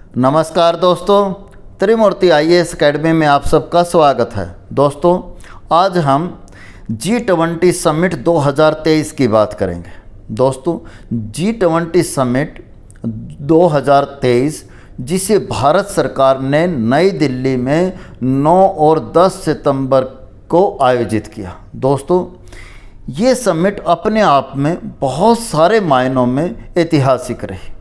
नमस्कार दोस्तों, त्रिमूर्ति IAS academy में आप सबका स्वागत है। दोस्तों, आज हम G20 समिट 2023 की बात करेंगे। दोस्तों, G20 समिट 2023 जिसे भारत सरकार ने नई दिल्ली में 9 और 10 सितंबर को आयोजित किया। दोस्तों, ये समिट अपने आप में बहुत सारे मायनों में ऐतिहासिक रही।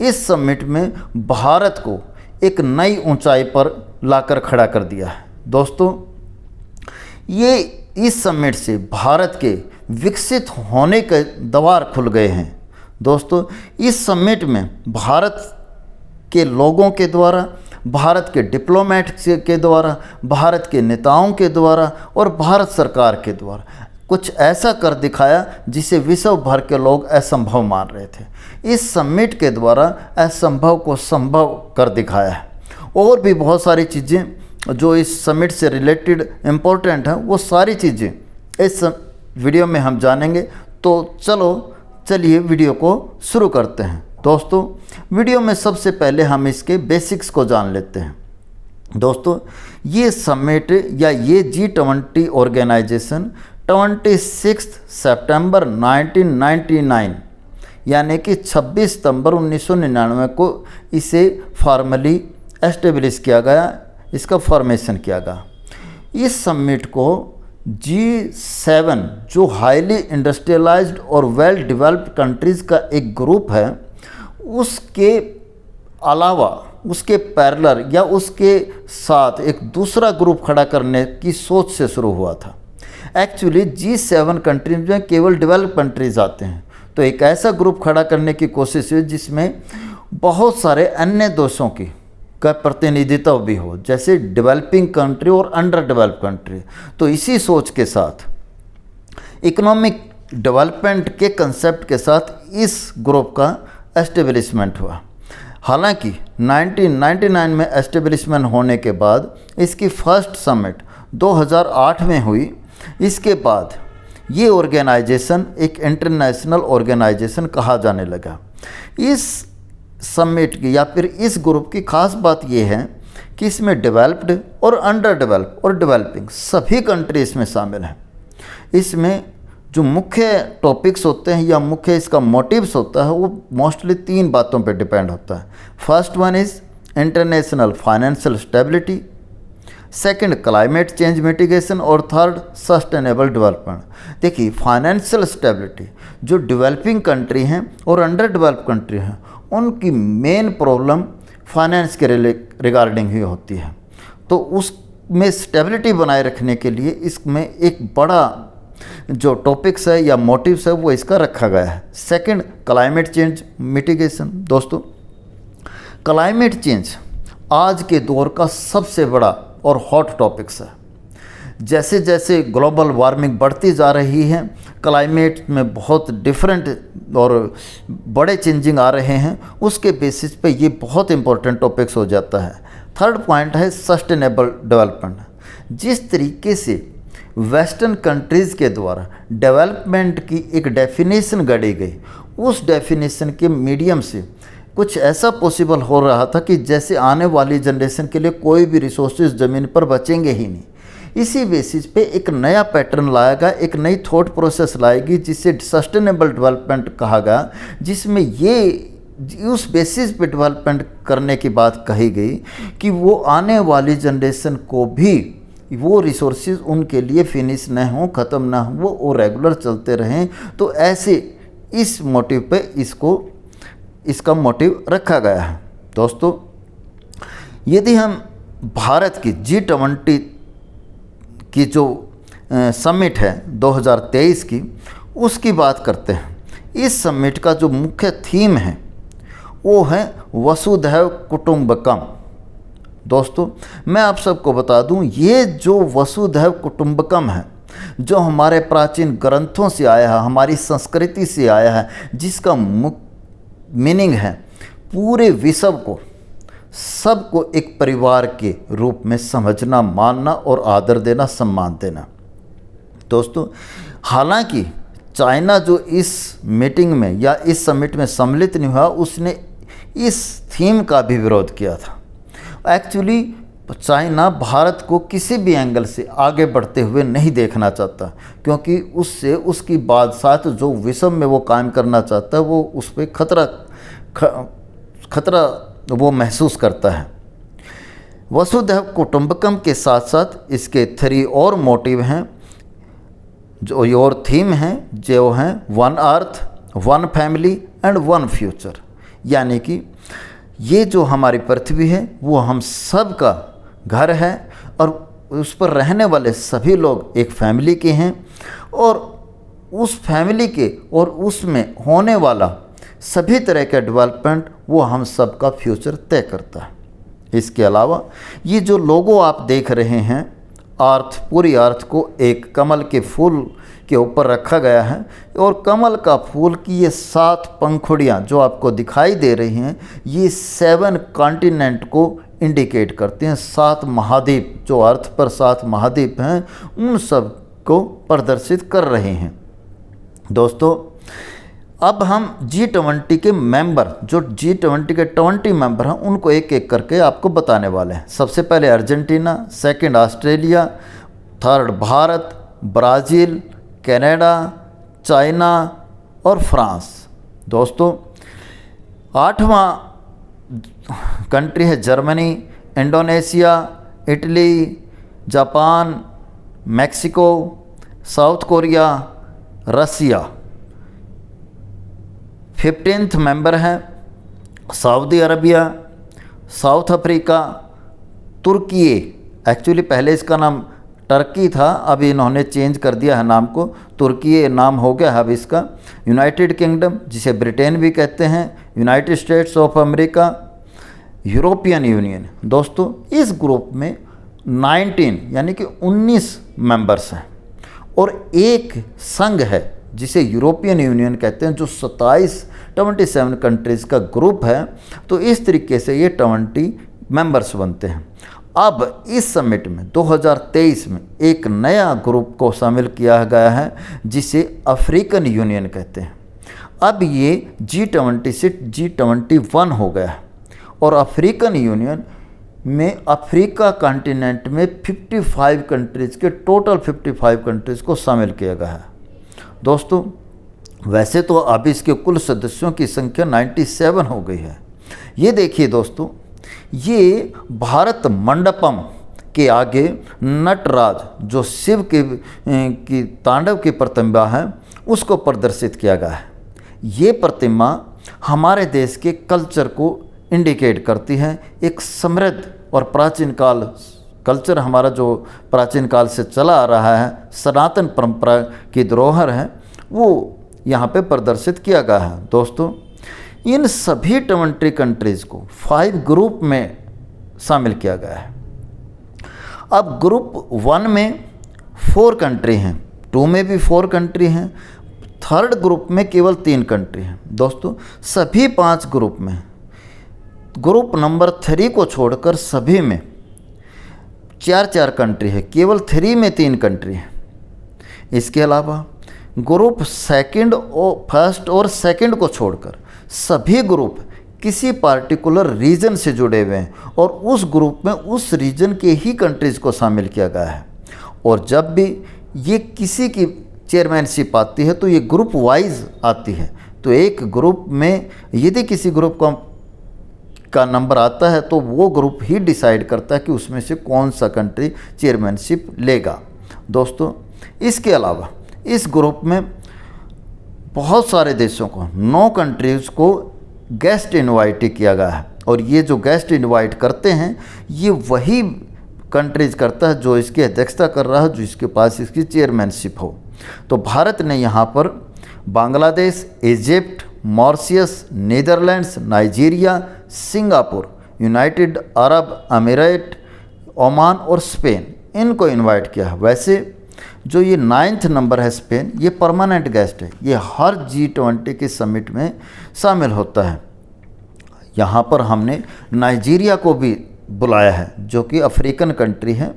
इस समिट में भारत को एक नई ऊंचाई पर लाकर खड़ा कर दिया है। दोस्तों, ये इस समिट से भारत के विकसित होने के द्वार खुल गए हैं। दोस्तों, इस समिट में भारत के लोगों के द्वारा, भारत के डिप्लोमेट के द्वारा, भारत के नेताओं के द्वारा और भारत सरकार के द्वारा कुछ ऐसा कर दिखाया जिसे विश्व भर के लोग असंभव मान रहे थे। इस समिट के द्वारा असंभव को संभव कर दिखाया है। और भी बहुत सारी चीज़ें जो इस समिट से रिलेटेड इम्पोर्टेंट हैं, वो सारी चीज़ें इस वीडियो में हम जानेंगे। तो चलिए वीडियो को शुरू करते हैं। दोस्तों, वीडियो में सबसे पहले हम इसके बेसिक्स को जान लेते हैं। दोस्तों, ये समिट या ये G20 ऑर्गेनाइजेशन 26 सितंबर 1999 यानी कि 26 सितंबर 1999 को इसे फॉर्मली एस्टेब्लिश किया गया, इसका फॉर्मेशन किया गया। इस समिट को G7 जो हाईली इंडस्ट्रियलाइज्ड और वेल डेवलप्ड कंट्रीज़ का एक ग्रुप है, उसके अलावा उसके पैरेलल या उसके साथ एक दूसरा ग्रुप खड़ा करने की सोच से शुरू हुआ था। एक्चुअली G7 कंट्रीज में केवल डेवलप कंट्रीज आते हैं, तो एक ऐसा ग्रुप खड़ा करने की कोशिश हुई जिसमें बहुत सारे अन्य देशों का प्रतिनिधित्व भी हो, जैसे डेवलपिंग कंट्री और अंडर डेवलप कंट्री। तो इसी सोच के साथ इकोनॉमिक डेवलपमेंट के कंसेप्ट के साथ इस ग्रुप का एस्टेब्लिशमेंट हुआ। हालांकि 1999 में एस्टेब्लिशमेंट होने के बाद इसकी फर्स्ट समिट 2008 में हुई। इसके बाद ये ऑर्गेनाइजेशन एक इंटरनेशनल ऑर्गेनाइजेशन कहा जाने लगा। इस समिट की या फिर इस ग्रुप की खास बात ये है कि इसमें डेवलप्ड और अंडर डेवलप और डेवलपिंग सभी कंट्री इसमें शामिल हैं। इसमें जो मुख्य टॉपिक्स होते हैं या मुख्य इसका मोटिव्स होता है, वो मोस्टली 3 बातों पे डिपेंड होता है। First one is international financial stability, second climate change mitigation और थर्ड सस्टेनेबल डेवलपमेंट। देखिए, फाइनेंशियल स्टेबिलिटी जो डेवलपिंग कंट्री हैं और अंडर डेवलप कंट्री हैं, उनकी मेन प्रॉब्लम फाइनेंस के रिगार्डिंग ही होती है। तो उसमें स्टेबिलिटी बनाए रखने के लिए इसमें एक बड़ा जो टॉपिक्स है या मोटिव्स है वो इसका रखा गया है। Second, climate change mitigation. दोस्तों, क्लाइमेट चेंज आज के दौर का सबसे बड़ा और हॉट टॉपिक्स है। जैसे जैसे ग्लोबल वार्मिंग बढ़ती जा रही है, क्लाइमेट में बहुत डिफरेंट और बड़े चेंजिंग आ रहे हैं, उसके बेसिस पे ये बहुत इंपॉर्टेंट टॉपिक्स हो जाता है। थर्ड पॉइंट है सस्टेनेबल डेवलपमेंट। जिस तरीके से वेस्टर्न कंट्रीज़ के द्वारा डेवलपमेंट की एक डेफिनेशन गढ़ी गई, उस डेफिनेशन के मीडियम से कुछ ऐसा पॉसिबल हो रहा था कि जैसे आने वाली जनरेशन के लिए कोई भी रिसोर्सेज ज़मीन पर बचेंगे ही नहीं। इसी बेसिस पे एक नया पैटर्न लाएगा, एक नई थॉट प्रोसेस लाएगी जिसे सस्टेनेबल डेवलपमेंट कहा गया, जिसमें ये उस बेसिस पे डेवलपमेंट करने की बात कही गई कि वो आने वाली जनरेशन को भी वो रिसोर्सेज उनके लिए फिनिश न हो, ख़त्म ना हो, वो रेगुलर चलते रहें। तो ऐसे इस मोटिव पे इसका मोटिव रखा गया है। दोस्तों, यदि हम भारत की G20 की जो समिट है 2023 की, उसकी बात करते हैं। इस समिट का जो मुख्य थीम है वो है वसुधैव कुटुंबकम। दोस्तों, मैं आप सबको बता दूं, ये जो वसुधैव कुटुंबकम है, जो हमारे प्राचीन ग्रंथों से आया है, हमारी संस्कृति से आया है, जिसका मीनिंग है पूरे विश्व को, सबको एक परिवार के रूप में समझना, मानना और आदर देना, सम्मान देना। दोस्तों, हालांकि चाइना जो इस मीटिंग में या इस समिट में सम्मिलित नहीं हुआ, उसने इस थीम का भी विरोध किया था। एक्चुअली चाइना भारत को किसी भी एंगल से आगे बढ़ते हुए नहीं देखना चाहता, क्योंकि उससे उसकी बादशाहत जो विषम में वो कायम करना चाहता है, वो उस पर खतरा वो महसूस करता है। वसुधैव कुटुंबकम के साथ साथ इसके 3 और मोटिव हैं, जो और थीम हैं, जो हैं 1 अर्थ, 1 फैमिली एंड 1 फ्यूचर। यानी कि ये जो हमारी पृथ्वी है वो हम सब का घर है और उस पर रहने वाले सभी लोग एक फैमिली के हैं, और उस फैमिली के और उसमें होने वाला सभी तरह का डेवलपमेंट वो हम सब का फ्यूचर तय करता है। इसके अलावा ये जो लोगो आप देख रहे हैं, अर्थ, पूरी अर्थ को एक कमल के फूल के ऊपर रखा गया है, और कमल का फूल की ये 7 पंखुड़ियाँ जो आपको दिखाई दे रही हैं, ये 7 कॉन्टिनेंट को इंडिकेट करते हैं। 7 महाद्वीप, जो अर्थ पर 7 महाद्वीप हैं, उन सब को प्रदर्शित कर रहे हैं। दोस्तों, अब हम G20 के मेंबर, जो G20 के 20 मेंबर हैं, उनको एक एक करके आपको बताने वाले हैं। सबसे पहले Argentina, second Australia, third Bharat, Brazil, Canada, China और फ्रांस। दोस्तों, 8वां कंट्री है Germany, Indonesia, Italy, Japan, Mexico, South Korea, Russia. 15th member है सऊदी अरबिया, साउथ अफ्रीका, तुर्की। एक्चुअली पहले इसका नाम टर्की था, अभी इन्होंने चेंज कर दिया है नाम को, तुर्की नाम हो गया है अब इसका। यूनाइटेड किंगडम, जिसे ब्रिटेन भी कहते हैं, United states of America, European union. दोस्तों, इस ग्रुप में 19 यानी कि 19 मेंबर्स हैं, और एक संघ है जिसे यूरोपियन यूनियन कहते हैं, जो 27 कंट्रीज़ का ग्रुप है। तो इस तरीके से ये 20 मेंबर्स बनते हैं। अब इस समिट में 2023 में एक नया ग्रुप को शामिल किया गया है, जिसे अफ्रीकन यूनियन कहते हैं। अब ये G20 से G21 हो गया है, और अफ्रीकन यूनियन में अफ्रीका कॉन्टिनेंट में 55 कंट्रीज़ के टोटल 55 कंट्रीज़ को शामिल किया गया है। दोस्तों, वैसे तो अब इसके कुल सदस्यों की संख्या 97 हो गई है। ये देखिए दोस्तों, ये भारत मंडपम के आगे नटराज, जो शिव की तांडव की प्रतिमा है, उसको प्रदर्शित किया गया है। ये प्रतिमा हमारे देश के कल्चर को इंडिकेट करती है। एक समृद्ध और प्राचीन काल कल्चर हमारा जो प्राचीन काल से चला आ रहा है, सनातन परंपरा की धरोहर है, वो यहाँ पे प्रदर्शित किया गया है। दोस्तों, इन सभी 20 कंट्रीज़ को 5 ग्रुप में शामिल किया गया है। अब ग्रुप 1 में 4 कंट्री हैं, 2 में भी 4 कंट्री हैं, थर्ड ग्रुप में केवल 3 कंट्री हैं। दोस्तों, सभी 5 ग्रुप में, ग्रुप नंबर 3 को छोड़कर सभी में 4 कंट्री है, केवल 3 में 3 कंट्री है। इसके अलावा ग्रुप फर्स्ट और सेकंड को छोड़कर सभी ग्रुप किसी पार्टिकुलर रीजन से जुड़े हुए हैं, और उस ग्रुप में उस रीजन के ही कंट्रीज़ को शामिल किया गया है। और जब भी ये किसी की चेयरमैनशिप आती है तो ये ग्रुप वाइज आती है। तो एक ग्रुप में यदि किसी ग्रुप का नंबर आता है तो वो ग्रुप ही डिसाइड करता है कि उसमें से कौन सा कंट्री चेयरमैनशिप लेगा। दोस्तों, इसके अलावा इस ग्रुप में बहुत सारे देशों को, 9 कंट्रीज़ को गेस्ट इनवाइट किया गया है, और ये जो गेस्ट इनवाइट करते हैं ये वही कंट्रीज़ करता है जो इसकी अध्यक्षता कर रहा है, जो इसके पास इसकी चेयरमैनशिप हो। तो भारत ने यहाँ पर Bangladesh, Egypt, Mauritius, Netherlands, Nigeria, Singapore, United Arab अमीरात, ओमान और स्पेन, इनको इनवाइट किया है। वैसे जो ये 9th नंबर है स्पेन, ये परमानेंट गेस्ट है, ये हर G20 के समिट में शामिल होता है। यहाँ पर हमने नाइजीरिया को भी बुलाया है, जो कि अफ्रीकन कंट्री है।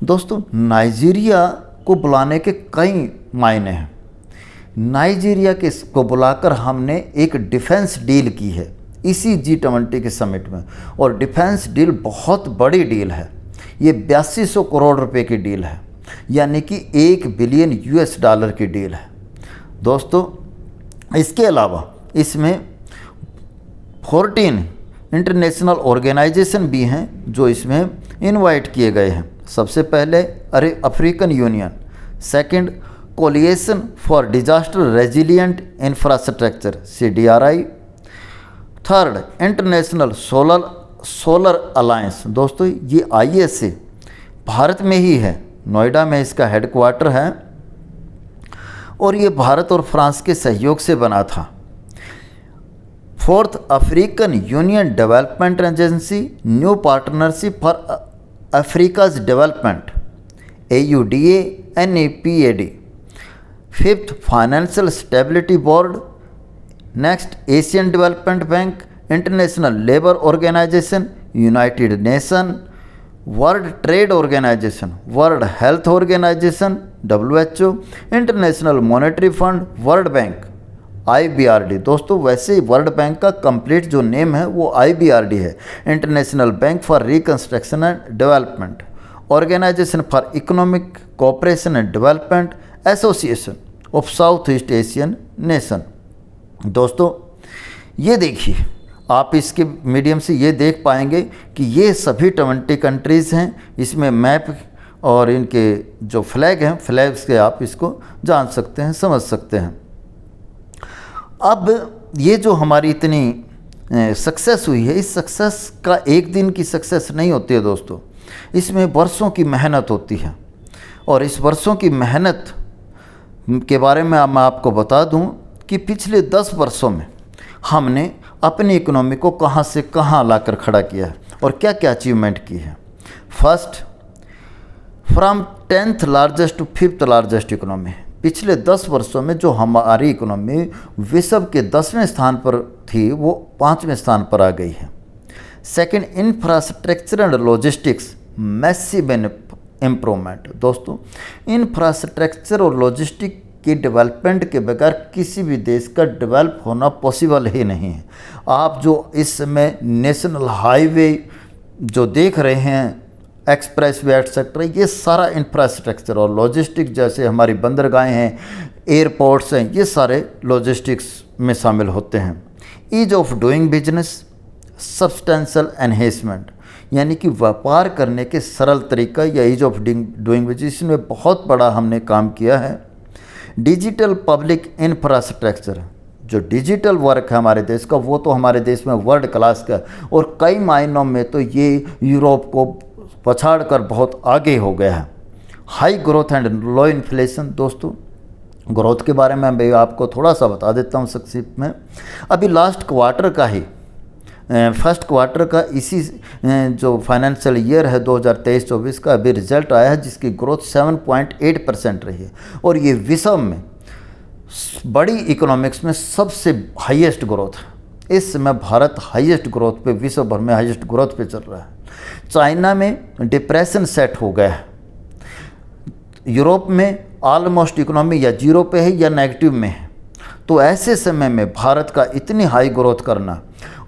दोस्तों, नाइजीरिया को बुलाने के कई मायने हैं। नाइजीरिया को बुलाकर हमने एक डिफेंस डील की है। इसी G20 के समिट में। और डिफेंस डील बहुत बड़ी डील है, ये 8200 करोड़ रुपए की डील है, यानी कि $1 बिलियन की डील है दोस्तों। इसके अलावा इसमें 14 इंटरनेशनल ऑर्गेनाइजेशन भी हैं जो इसमें इनवाइट किए गए हैं। सबसे पहले African union, second coalition for disaster resilient infrastructure CDRI, third international solar alliance. दोस्तों ये ISA भारत में ही है, नोएडा में इसका हेडक्वार्टर है और ये भारत और फ्रांस के सहयोग से बना था। Fourth African union development agency new partnership for Africa's development AUDA NAPAD। Fifth financial stability board, next Asian development bank, international labour organisation, united nation, world trade organisation, world health organisation WHO, international monetary fund, world bank IBRD। दोस्तों वैसे world bank का complete जो name है वो IBRD है, international bank for reconstruction and development, organisation for economic cooperation and development, association of south east Asian nation. दोस्तों ये देखिए, आप इसके मीडियम से ये देख पाएंगे कि ये सभी 20 कंट्रीज़ हैं। इसमें मैप और इनके जो फ्लैग हैं, फ्लैग से आप इसको जान सकते हैं, समझ सकते हैं। अब ये जो हमारी इतनी सक्सेस हुई है, इस सक्सेस का एक दिन की सक्सेस नहीं होती है दोस्तों, इसमें वर्षों की मेहनत होती है। और इस वर्षों की मेहनत के बारे में मैं आपको बता दूं कि पिछले 10 वर्षों में हमने अपनी इकोनॉमी को कहां से कहां लाकर खड़ा किया है और क्या क्या अचीवमेंट की है। First, from 10th largest to 5th largest economy. पिछले 10 वर्षों में जो हमारी इकोनॉमी विश्व के 10वें स्थान पर थी वो 5वें स्थान पर आ गई है। Second, infrastructure and logistics massive improvement. दोस्तों इंफ्रास्ट्रक्चर और लॉजिस्टिक की डेवलपमेंट के बगैर किसी भी देश का डेवलप होना पॉसिबल ही नहीं है। आप जो इस समय नेशनल हाईवे जो देख रहे हैं, एक्सप्रेस वे एक्सेट्रा, ये सारा इंफ्रास्ट्रक्चर और लॉजिस्टिक, जैसे हमारी बंदरगाहें हैं, एयरपोर्ट्स हैं, ये सारे लॉजिस्टिक्स में शामिल होते हैं। Ease of doing business, substantial enhancement, यानी कि व्यापार करने के सरल तरीका या ईज ऑफ डूइंग बिजनेस में बहुत बड़ा हमने काम किया है। डिजिटल पब्लिक इंफ्रास्ट्रक्चर, जो डिजिटल वर्क है हमारे देश का, वो तो हमारे देश में वर्ल्ड क्लास का, और कई मायनों में तो ये यूरोप को पछाड़ कर बहुत आगे हो गया है। High growth and low inflation. दोस्तों ग्रोथ के बारे में मैं आपको थोड़ा सा बता देता हूँ संक्षिप्त में। अभी लास्ट क्वार्टर का ही, फर्स्ट क्वार्टर का इसी जो फाइनेंशियल ईयर है 2023-24 का अभी रिजल्ट आया है, जिसकी ग्रोथ 7.8% रही है। और ये विश्व में बड़ी इकोनॉमिक्स में सबसे हाईएस्ट ग्रोथ है। इस समय भारत हाईएस्ट ग्रोथ पे, विश्व भर में हाईएस्ट ग्रोथ पे चल रहा है। चाइना में डिप्रेशन सेट हो गया है। यूरोप में ऑलमोस्ट इकोनॉमी या जीरो पे है या नेगेटिव में है। तो ऐसे समय में भारत का इतनी हाई ग्रोथ करना,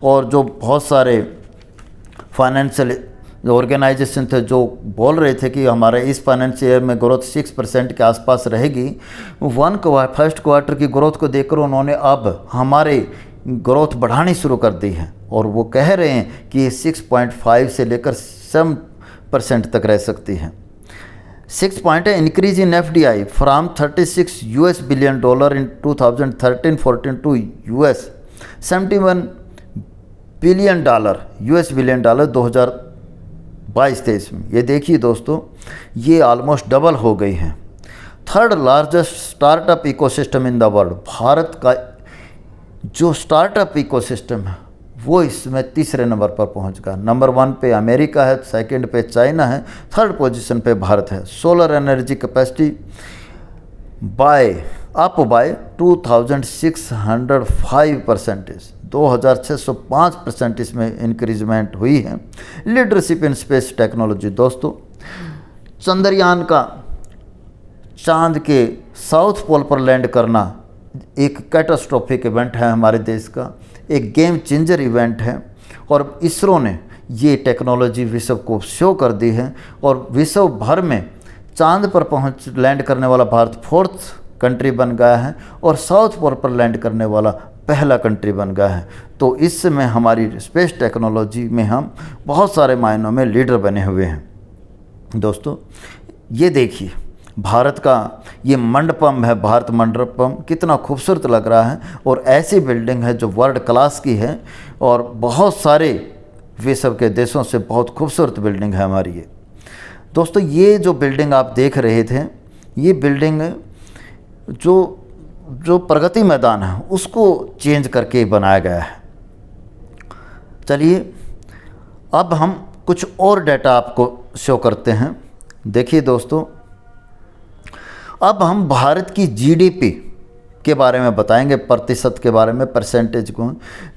और जो बहुत सारे फाइनेंशियल ऑर्गेनाइजेशन थे जो बोल रहे थे कि हमारे इस फाइनेंशियल ईयर में ग्रोथ 6% के आसपास रहेगी, फर्स्ट क्वार्टर की ग्रोथ को देखकर उन्होंने अब हमारे ग्रोथ बढ़ानी शुरू कर दी है। और वो कह रहे हैं कि 6.5 से लेकर 7% तक रह सकती है। 6 पॉइंट है increase in FDI from $36 billion in 2013-14 to $71 billion 2022-23 में। ये देखिए दोस्तों, ये ऑलमोस्ट डबल हो गई है। Third largest startup ecosystem in the world. Bharat का जो स्टार्टअप इकोसिस्टम है वो इसमें तीसरे नंबर पर पहुंच गया। नंबर 1 पे अमेरिका है, सेकंड पे चाइना है, थर्ड पोजीशन पे भारत है। Solar energy capacity up by 2605%, 2605% इसमें इंक्रीजमेंट हुई है। Leadership in space technology. दोस्तों चंद्रयान का चांद के साउथ पोल पर लैंड करना एक कैटास्ट्रोफिक इवेंट है हमारे देश का। एक गेम चेंजर इवेंट है और इसरो ने ये टेक्नोलॉजी विश्व को शो कर दी है और विश्व भर में चांद पर पहुंच लैंड करने वाला भारत 4th कंट्री बन गया है और साउथ पोल पर लैंड करने वाला पहला कंट्री बन गया है। तो इस समय हमारी स्पेस टेक्नोलॉजी में हम बहुत सारे मायनों में लीडर बने हुए हैं। दोस्तों ये देखिए भारत का ये मंडपम है, भारत मंडपम कितना खूबसूरत लग रहा है और ऐसी बिल्डिंग है जो वर्ल्ड क्लास की है और बहुत सारे विश्व के देशों से बहुत खूबसूरत बिल्डिंग है हमारी ये। दोस्तों ये जो बिल्डिंग आप देख रहे थे, ये बिल्डिंग जो प्रगति मैदान है उसको चेंज करके बनाया गया है। चलिए अब हम कुछ और डाटा आपको शो करते हैं। देखिए दोस्तों, अब हम भारत की जीडीपी के बारे में बताएंगे, प्रतिशत के बारे में, परसेंटेज को।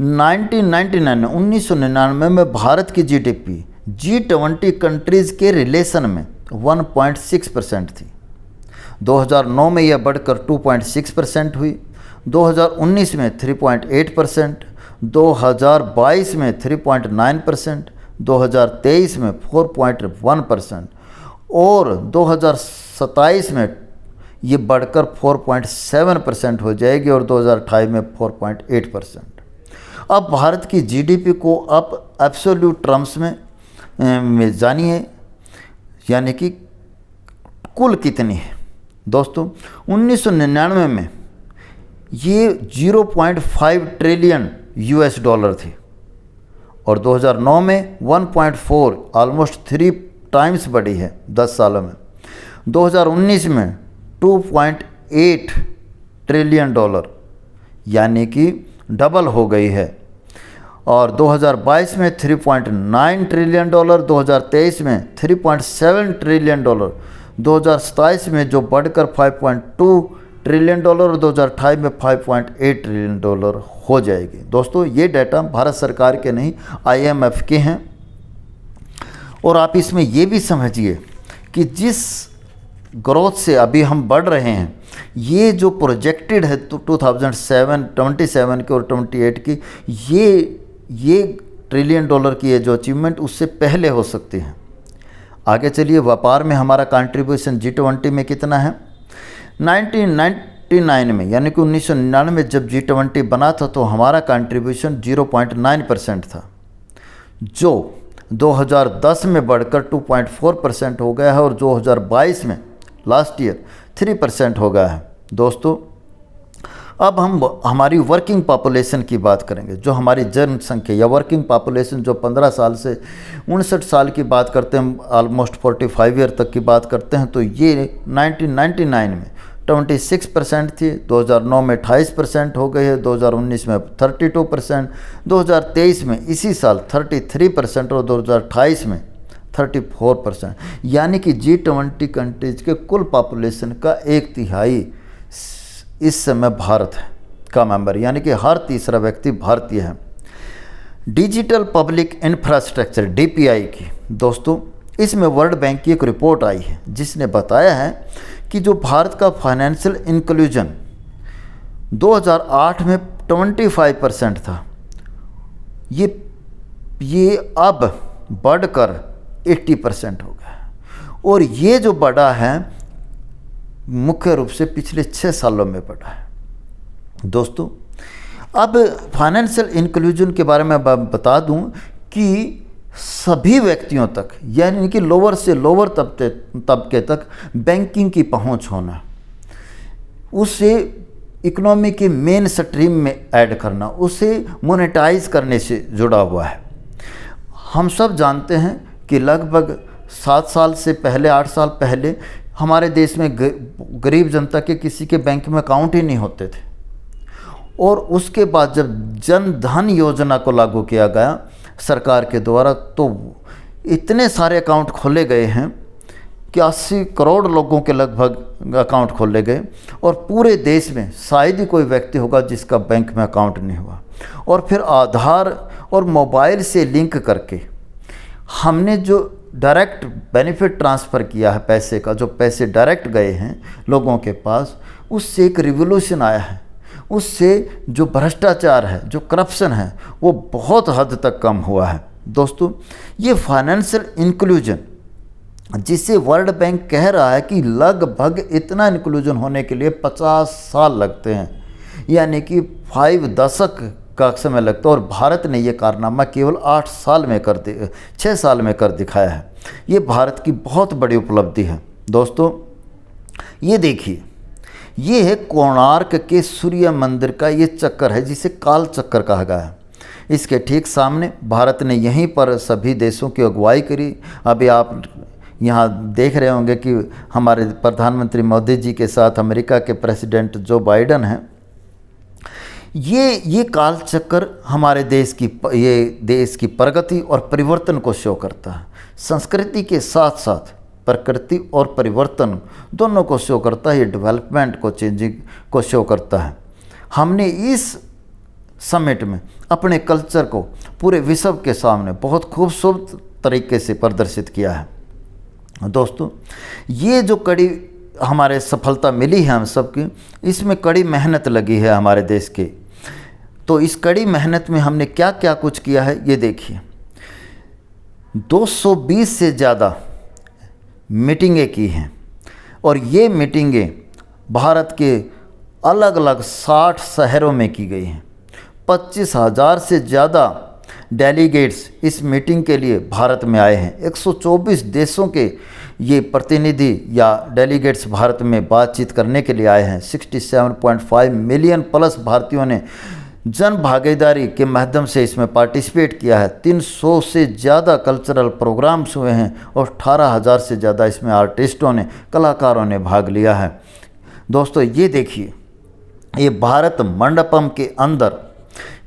1999 में भारत की जीडीपी G20 कंट्रीज़ के रिलेशन में 1.6% थी। 2009 में यह बढ़कर 2.6% हुई, 2019 में 3.8%, 2022 में 3.9%, 2023 में 4.1% और 2027 में ये बढ़कर 4.7% हो जाएगी और 2028 में 4.8%। अब भारत की जीडीपी को अब एब्सोल्यूट टर्म्स में जानिए, यानी कि कुल कितनी है। दोस्तों 1999 में ये 0.5 ट्रिलियन US डॉलर थी और 2009 में 1.4, ऑलमोस्ट 3 टाइम्स बढ़ी है 10 सालों में। 2019 में 2.8 ट्रिलियन डॉलर यानी कि डबल हो गई है और 2022 में 3.9 ट्रिलियन डॉलर, 2023 में 3.7 ट्रिलियन डॉलर, 2027 में जो बढ़कर 5.2 ट्रिलियन डॉलर और 2028 में 5.8 ट्रिलियन डॉलर हो जाएगी। दोस्तों ये डाटा भारत सरकार के नहीं, IMF के हैं। और आप इसमें ये भी समझिए कि जिस ग्रोथ से अभी हम बढ़ रहे हैं, ये जो प्रोजेक्टेड है तो 2027 की और 28 की, ये ट्रिलियन डॉलर की ये जो अचीवमेंट उससे पहले हो सकती है। आगे चलिए, व्यापार में हमारा कंट्रीब्यूशन G20 में कितना है। 1999 में यानी कि 1999 में जब G20 बना था तो हमारा कंट्रीब्यूशन 0.9% था, जो 2010 में बढ़कर 2.4% हो गया है और 2022 में लास्ट ईयर 3% हो गया है। दोस्तों अब हम हमारी वर्किंग पॉपुलेशन की बात करेंगे, जो हमारी जनसंख्या या वर्किंग पॉपुलेशन जो 15 साल से 59 साल की बात करते हैं, ऑलमोस्ट 45 ईयर तक की बात करते हैं, तो ये 1999 में 26% थी, 2009 में 28% हो गई है, 2019 में 32%, 2023 में इसी साल 33% और 2028 में 34%, यानी कि G20 कंट्रीज के कुल पॉपुलेशन का 1/3 इस समय भारत है का मेंबर, यानी कि हर तीसरा व्यक्ति भारतीय है। डिजिटल पब्लिक इंफ्रास्ट्रक्चर DPI की दोस्तों, इसमें वर्ल्ड बैंक की एक रिपोर्ट आई है जिसने बताया है कि जो भारत का फाइनेंशियल इंक्लूजन 2008 में 25% था, ये अब बढ़कर 80% हो गया और ये जो बढ़ा है मुख्य रूप से पिछले 6 सालों में बढ़ा है। दोस्तों अब फाइनेंशियल इंक्लूजन के बारे में बता दूं कि सभी व्यक्तियों तक, यानी कि लोअर से लोअर तबके तक बैंकिंग की पहुंच होना, उसे इकोनॉमी के मेन स्ट्रीम में ऐड करना, उसे मोनेटाइज करने से जुड़ा हुआ है। हम सब जानते हैं कि लगभग 7 साल से पहले, 8 साल पहले हमारे देश में गरीब जनता के किसी के बैंक में अकाउंट ही नहीं होते थे और उसके बाद जब जन धन योजना को लागू किया गया सरकार के द्वारा, तो इतने सारे अकाउंट खोले गए हैं कि 80 करोड़ लोगों के लगभग अकाउंट खोले गए और पूरे देश में शायद ही कोई व्यक्ति होगा जिसका बैंक में अकाउंट नहीं हुआ। और फिर आधार और मोबाइल से लिंक करके हमने जो डायरेक्ट बेनिफिट ट्रांसफ़र किया है पैसे का, जो पैसे डायरेक्ट गए हैं लोगों के पास, उससे एक रिवोल्यूशन आया है उससे जो भ्रष्टाचार है, जो करप्शन है, वो बहुत हद तक कम हुआ है। दोस्तों, ये फाइनेंशियल इंक्लूजन जिसे वर्ल्ड बैंक कह रहा है कि लगभग इतना इंक्लूजन होने के लिए 50 साल लगते हैं, यानी कि 5 दशक का समय लगता है, और भारत ने ये कारनामा केवल 8 साल में 6 साल में कर दिखाया है। ये भारत की बहुत बड़ी उपलब्धि है। दोस्तों, ये देखिए, ये है कोणार्क के सूर्य मंदिर का ये चक्कर है जिसे काल चक्कर कहा गया है। इसके ठीक सामने भारत ने यहीं पर सभी देशों की अगुवाई करी। अभी आप यहाँ देख रहे होंगे कि हमारे प्रधानमंत्री मोदी जी के साथ अमेरिका के प्रेसिडेंट जो बाइडन हैं। ये काल चक्कर हमारे देश की प्रगति और परिवर्तन को शो करता है। संस्कृति के साथ साथ प्रकृति और परिवर्तन दोनों को शो करता है। ये डेवलपमेंट को, चेंजिंग को शो करता है। हमने इस समिट में अपने कल्चर को पूरे विश्व के सामने बहुत खूबसूरत तरीके से प्रदर्शित किया है। दोस्तों, ये जो कड़ी हमारे सफलता मिली है हम सबकी, इसमें कड़ी मेहनत लगी है हमारे देश के। तो इस कड़ी मेहनत में हमने क्या क्या कुछ किया है ये देखिए। 220 से ज़्यादा मीटिंगें की हैं, और ये मीटिंगें भारत के अलग अलग 60 शहरों में की गई हैं। 25,000 से ज़्यादा डेलीगेट्स इस मीटिंग के लिए भारत में आए हैं। 124 देशों के ये प्रतिनिधि या डेलीगेट्स भारत में बातचीत करने के लिए आए हैं। 67.5 मिलियन प्लस भारतीयों ने जन भागीदारी के माध्यम से इसमें पार्टिसिपेट किया है। 300 से ज़्यादा कल्चरल प्रोग्राम्स हुए हैं, और 18,000 से ज़्यादा इसमें आर्टिस्टों ने, कलाकारों ने भाग लिया है। दोस्तों, ये देखिए, ये भारत मंडपम के अंदर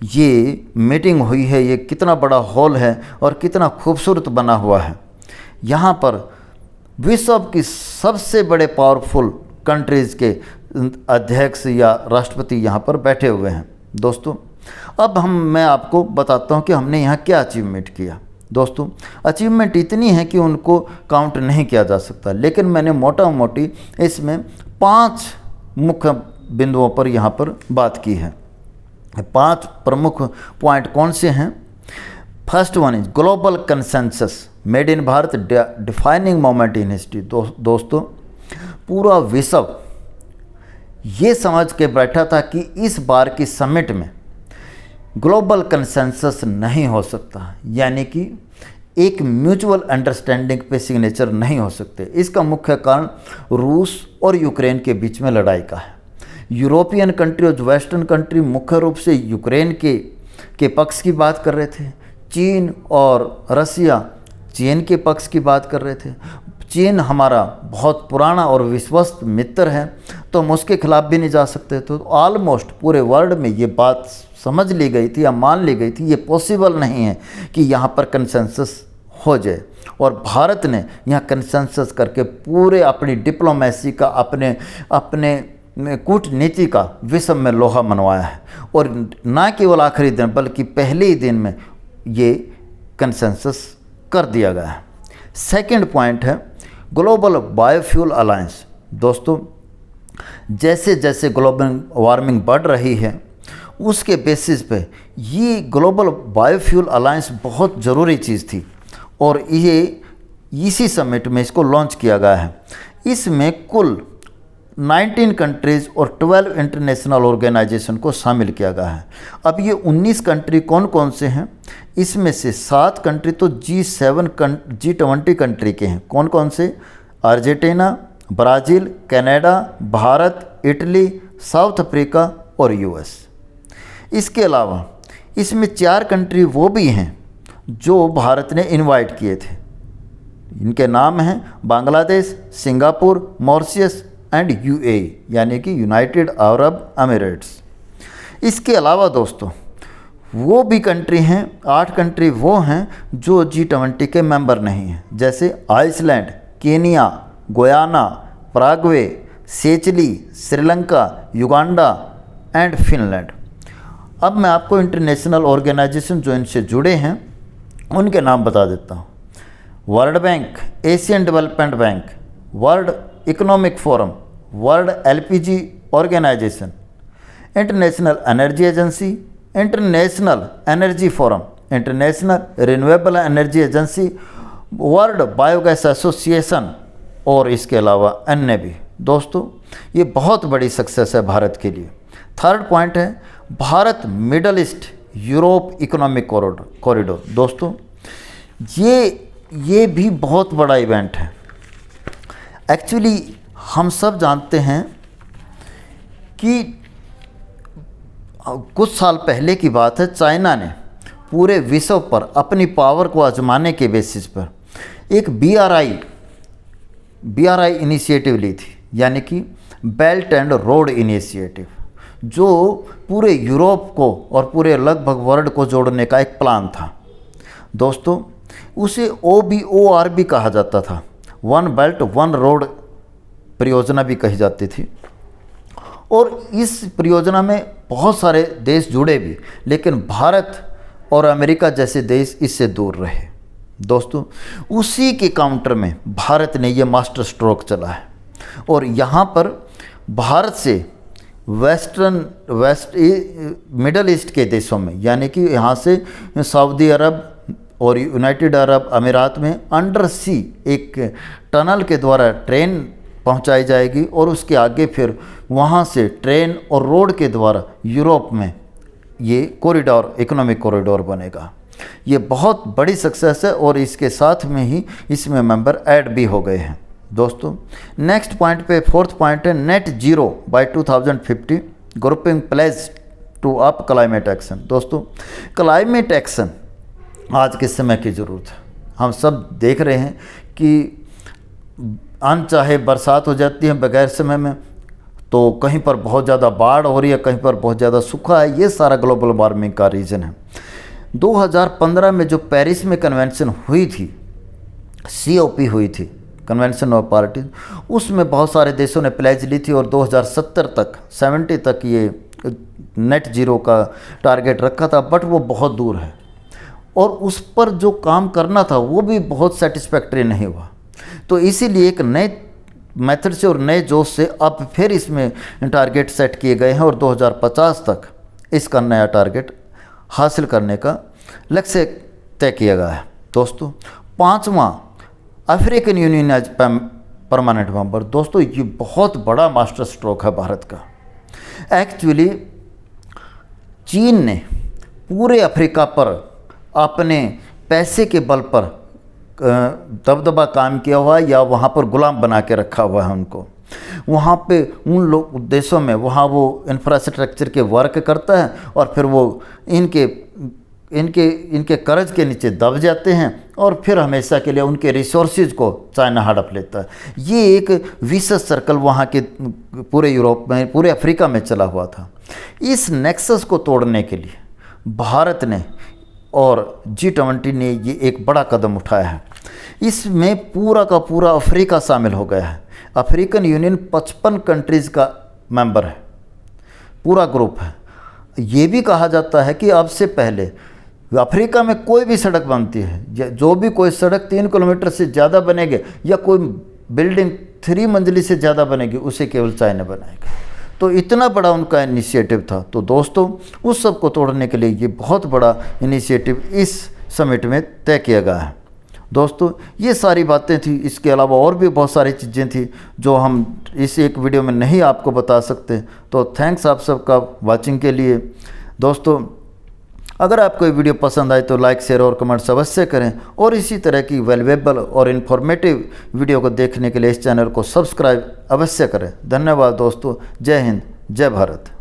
ये मीटिंग हुई है। ये कितना बड़ा हॉल है और कितना खूबसूरत बना हुआ है। यहाँ पर विश्व की सबसे बड़े पावरफुल कंट्रीज़ के अध्यक्ष या राष्ट्रपति यहाँ पर बैठे हुए हैं। दोस्तों, अब मैं आपको बताता हूँ कि हमने यहाँ क्या अचीवमेंट किया। दोस्तों, अचीवमेंट इतनी है कि उनको काउंट नहीं किया जा सकता, लेकिन मैंने मोटा मोटी इसमें 5 मुख्य बिंदुओं पर यहाँ पर बात की है। 5 प्रमुख पॉइंट कौन से हैं? First one is global consensus made in Bharat, defining moment in history. दोस्तों, पूरा विश्व ये समझ के बैठा था कि इस बार की समिट में ग्लोबल कंसेंसस नहीं हो सकता, यानी कि एक म्यूचुअल अंडरस्टैंडिंग पे सिग्नेचर नहीं हो सकते। इसका मुख्य कारण रूस और यूक्रेन के बीच में लड़ाई का है। यूरोपियन कंट्री और वेस्टर्न कंट्री मुख्य रूप से यूक्रेन के पक्ष की बात कर रहे थे। चीन और रसिया चीन के पक्ष की बात कर रहे थे। चीन हमारा बहुत पुराना और विश्वस्त मित्र है, तो हम उसके खिलाफ भी नहीं जा सकते। तो ऑलमोस्ट पूरे वर्ल्ड में ये बात समझ ली गई थी या मान ली गई थी, ये पॉसिबल नहीं है कि यहाँ पर कंसेंसस हो जाए। और भारत ने यहाँ कंसेंसस करके पूरे अपनी डिप्लोमेसी का, अपने कूटनीति का विश्व में लोहा मनवाया है। और ना केवल आखिरी दिन बल्कि पहले ही दिन में ये कंसेंसस कर दिया गया है। सेकंड पॉइंट है ग्लोबल बायोफ्यूल अलायंस। दोस्तों, जैसे जैसे ग्लोबल वार्मिंग बढ़ रही है, उसके बेसिस पे ये ग्लोबल बायोफ्यूल अलायंस बहुत ज़रूरी चीज़ थी, और ये इसी समिट में इसको लॉन्च किया गया है। इसमें कुल 19 कंट्रीज़ और 12 इंटरनेशनल ऑर्गेनाइजेशन को शामिल किया गया है। अब ये 19 कंट्री कौन कौन से हैं? इसमें से 7 कंट्री तो G20 कंट्री के हैं। कौन कौन से? Argentina, Brazil, Canada, Bharat, Italy, south Africa और US। इसके अलावा इसमें 4 कंट्री वो भी हैं जो भारत ने इनवाइट किए थे। इनके नाम हैं Bangladesh, Singapore, Mauritius and UAE, यानी कि यूनाइटेड अरब अमीरेट्स। इसके अलावा दोस्तों वो भी कंट्री हैं, 8 कंट्री वो हैं जो G20 के मेंबर नहीं हैं, जैसे Iceland, Kenya, Guyana, Paraguay, Seychelles, Sri Lanka, Uganda and Finland. अब मैं आपको इंटरनेशनल ऑर्गेनाइजेशन जो इनसे जुड़े हैं उनके नाम बता देता हूँ। World bank, Asian development bank, world economic forum, world LPG organisation, international energy agency, international energy forum, international renewable energy agency, world biogas association और इसके अलावा अन्य भी। दोस्तों ये बहुत बड़ी सक्सेस है भारत के लिए। थर्ड पॉइंट है Bharat middle east Europe economic corridor. दोस्तों ये भी बहुत बड़ा इवेंट है। एक्चुअली हम सब जानते हैं कि कुछ साल पहले की बात है, चाइना ने पूरे विश्व पर अपनी पावर को आजमाने के बेसिस पर एक BRI इनिशिएटिव ली थी, यानी कि बेल्ट एंड रोड इनिशिएटिव, जो पूरे यूरोप को और पूरे लगभग वर्ल्ड को जोड़ने का एक प्लान था। दोस्तों उसे OBOR भी कहा जाता था, वन बेल्ट वन रोड परियोजना भी कही जाती थी। और इस परियोजना में बहुत सारे देश जुड़े भी, लेकिन भारत और अमेरिका जैसे देश इससे दूर रहे। दोस्तों उसी के काउंटर में भारत ने ये मास्टर स्ट्रोक चला है और यहाँ पर भारत से मिडल ईस्ट के देशों में, यानी कि यहाँ से सऊदी अरब और यूनाइटेड अरब अमीरात में अंडर सी एक टनल के द्वारा ट्रेन पहुँचाई जाएगी और उसके आगे फिर वहाँ से ट्रेन और रोड के द्वारा यूरोप में ये कॉरिडोर, इकोनॉमिक कॉरिडोर बनेगा। ये बहुत बड़ी सक्सेस है और इसके साथ में ही इसमें मेंबर ऐड भी हो गए हैं। दोस्तों नेक्स्ट पॉइंट पे फोर्थ पॉइंट है net zero by 2050 grouping pledge to up climate action. दोस्तों क्लाइमेट एक्शन आज के समय की ज़रूरत है। हम सब देख रहे हैं कि अनचाहे बरसात हो जाती है बगैर समय में, तो कहीं पर बहुत ज़्यादा बाढ़ हो रही है, कहीं पर बहुत ज़्यादा सूखा है। ये सारा ग्लोबल वार्मिंग का रीज़न है। 2015 में जो पेरिस में कन्वेंशन हुई थी, COP हुई थी, कन्वेंशन ऑफ पार्टी, उसमें बहुत सारे देशों ने प्लेज ली थी और 2070 तक ये नेट जीरो का टारगेट रखा था, बट वो बहुत दूर है और उस पर जो काम करना था वो भी बहुत सेटिस्फैक्ट्री नहीं हुआ। तो इसीलिए एक नए मेथड से और नए जोश से अब फिर इसमें टारगेट सेट किए गए हैं और 2050 तक इसका नया टारगेट हासिल करने का लक्ष्य तय किया गया है। दोस्तों पांचवा African union as permanent member. दोस्तों ये बहुत बड़ा मास्टर स्ट्रोक है भारत का। एक्चुअली चीन ने पूरे अफ्रीका पर अपने पैसे के बल पर दबदबा कायम किया हुआ है या वहाँ पर गुलाम बना के रखा हुआ है उनको। वहाँ पे उन लोग देशों में वहाँ वो इंफ्रास्ट्रक्चर के वर्क करता है और फिर वो इनके कर्ज के नीचे दब जाते हैं और फिर हमेशा के लिए उनके रिसोर्सेज को चाइना हड़प लेता है। ये एक विशेष सर्कल वहाँ के पूरे यूरोप में, पूरे अफ्रीका में चला हुआ था। इस नेक्सस को तोड़ने के लिए भारत ने और G20 ने ये एक बड़ा कदम उठाया है। इसमें पूरा का पूरा अफ्रीका शामिल हो गया है। अफ्रीकन यूनियन 55 कंट्रीज़ का मेंबर है, पूरा ग्रुप है। ये भी कहा जाता है कि अब से पहले अफ्रीका में कोई भी सड़क बनती है, जो भी कोई सड़क 3 किलोमीटर से ज़्यादा बनेगी या कोई बिल्डिंग 3 मंजिली से ज़्यादा बनेगी, उसे केवल चाइना बनाएगा। तो इतना बड़ा उनका इनिशिएटिव था। तो दोस्तों उस सब को तोड़ने के लिए ये बहुत बड़ा इनिशिएटिव इस समिट में तय किया गया है। दोस्तों ये सारी बातें थी, इसके अलावा और भी बहुत सारी चीज़ें थी जो हम इस एक वीडियो में नहीं आपको बता सकते। तो थैंक्स आप सबका वाचिंग के लिए। दोस्तों अगर आपको ये वीडियो पसंद आए तो लाइक, शेयर और कमेंट्स अवश्य करें और इसी तरह की वैल्यूएबल और इन्फॉर्मेटिव वीडियो को देखने के लिए इस चैनल को सब्सक्राइब अवश्य करें। धन्यवाद दोस्तों। जय हिंद, जय भारत।